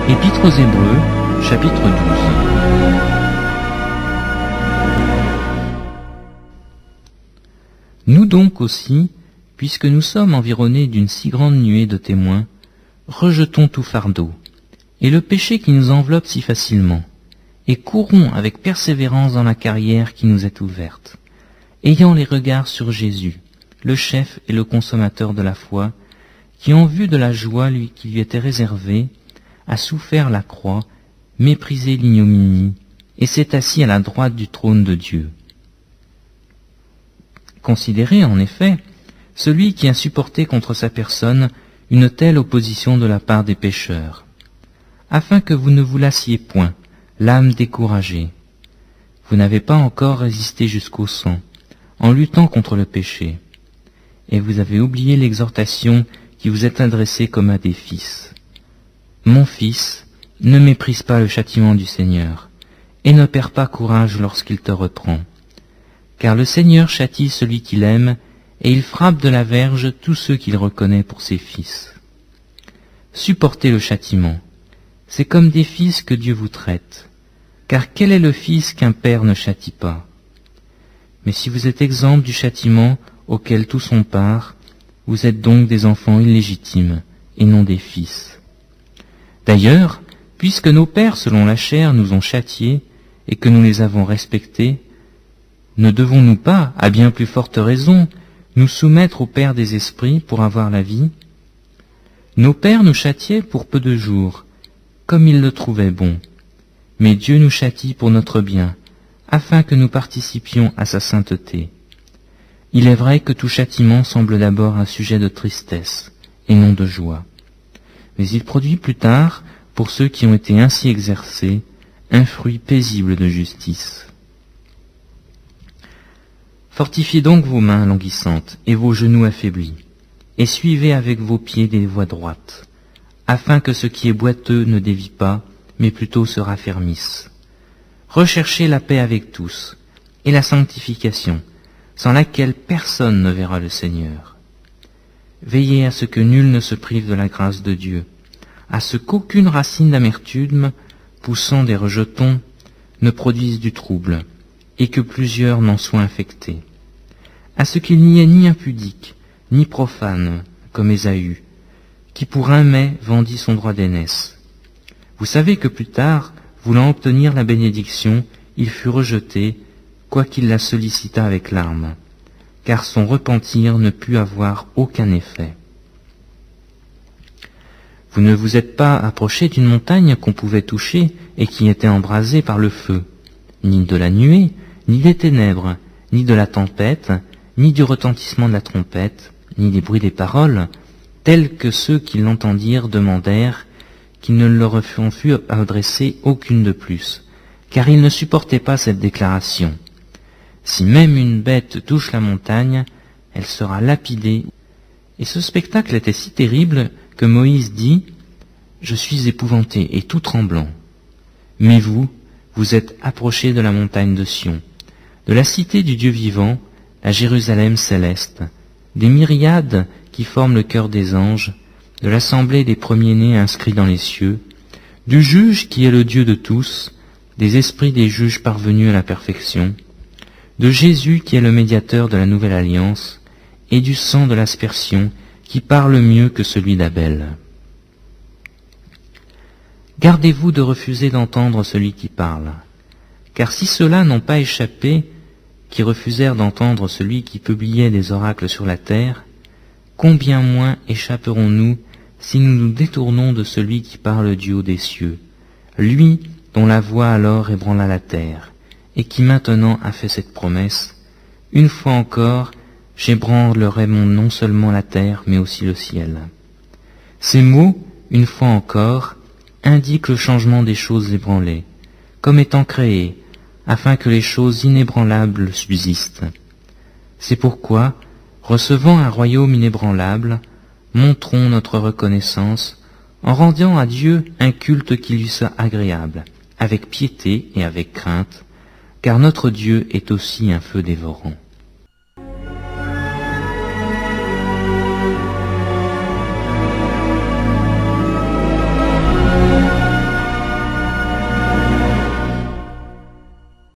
Épître aux Hébreux, chapitre 12. Nous donc aussi, puisque nous sommes environnés d'une si grande nuée de témoins, rejetons tout fardeau, et le péché qui nous enveloppe si facilement, et courons avec persévérance dans la carrière qui nous est ouverte, ayant les regards sur Jésus, le chef et le consommateur de la foi, qui en vue de la joie qui lui était réservée, a souffert la croix, méprisé l'ignominie, et s'est assis à la droite du trône de Dieu. Considérez en effet celui qui a supporté contre sa personne une telle opposition de la part des pécheurs, afin que vous ne vous lassiez point, l'âme découragée. Vous n'avez pas encore résisté jusqu'au sang, en luttant contre le péché, et vous avez oublié l'exhortation qui vous est adressée comme à des fils. Mon fils, ne méprise pas le châtiment du Seigneur, et ne perds pas courage lorsqu'il te reprend. Car le Seigneur châtie celui qu'il aime, et il frappe de la verge tous ceux qu'il reconnaît pour ses fils. Supportez le châtiment. C'est comme des fils que Dieu vous traite. Car quel est le fils qu'un père ne châtie pas? Mais si vous êtes exempts du châtiment auquel tous ont part, vous êtes donc des enfants illégitimes, et non des fils. D'ailleurs, puisque nos pères selon la chair nous ont châtiés, et que nous les avons respectés, ne devons-nous pas, à bien plus forte raison, nous soumettre au Père des esprits pour avoir la vie? Nos pères nous châtiaient pour peu de jours, comme ils le trouvaient bon. Mais Dieu nous châtie pour notre bien, afin que nous participions à sa sainteté. Il est vrai que tout châtiment semble d'abord un sujet de tristesse, et non de joie. Mais il produit plus tard, pour ceux qui ont été ainsi exercés, un fruit paisible de justice. Fortifiez donc vos mains languissantes et vos genoux affaiblis, et suivez avec vos pieds des voies droites, afin que ce qui est boiteux ne dévie pas, mais plutôt se raffermisse. Recherchez la paix avec tous, et la sanctification, sans laquelle personne ne verra le Seigneur. Veillez à ce que nul ne se prive de la grâce de Dieu, à ce qu'aucune racine d'amertume, poussant des rejetons, ne produise du trouble, et que plusieurs n'en soient infectés. À ce qu'il n'y ait ni impudique, ni profane, comme Ésaü, qui pour un mai vendit son droit d'aînesse. Vous savez que plus tard, voulant obtenir la bénédiction, il fut rejeté, quoiqu'il la sollicitât avec larmes, car son repentir ne put avoir aucun effet. Vous ne vous êtes pas approché d'une montagne qu'on pouvait toucher et qui était embrasée par le feu, ni de la nuée, ni des ténèbres, ni de la tempête, ni du retentissement de la trompette, ni des bruits des paroles, tels que ceux qui l'entendirent demandèrent qu'il ne leur en fût adressé aucune de plus, car ils ne supportaient pas cette déclaration. Si même une bête touche la montagne, elle sera lapidée. Et ce spectacle était si terrible que Moïse dit « Je suis épouvanté et tout tremblant. Mais vous, vous êtes approchés de la montagne de Sion, de la cité du Dieu vivant, la Jérusalem céleste, des myriades qui forment le cœur des anges, de l'assemblée des premiers-nés inscrits dans les cieux, du juge qui est le Dieu de tous, des esprits des juges parvenus à la perfection, de Jésus qui est le médiateur de la nouvelle alliance, et du sang de l'aspersion qui parle mieux que celui d'Abel. Gardez-vous de refuser d'entendre celui qui parle, car si ceux-là n'ont pas échappé, qui refusèrent d'entendre celui qui publiait des oracles sur la terre, combien moins échapperons-nous si nous nous détournons de celui qui parle du haut des cieux, lui dont la voix alors ébranla la terre, et qui maintenant a fait cette promesse, une fois encore, j'ébranlerai non seulement la terre, mais aussi le ciel. Ces mots, une fois encore, indiquent le changement des choses ébranlées, comme étant créées, afin que les choses inébranlables subsistent. C'est pourquoi, recevant un royaume inébranlable, montrons notre reconnaissance en rendant à Dieu un culte qui lui soit agréable, avec piété et avec crainte, car notre Dieu est aussi un feu dévorant.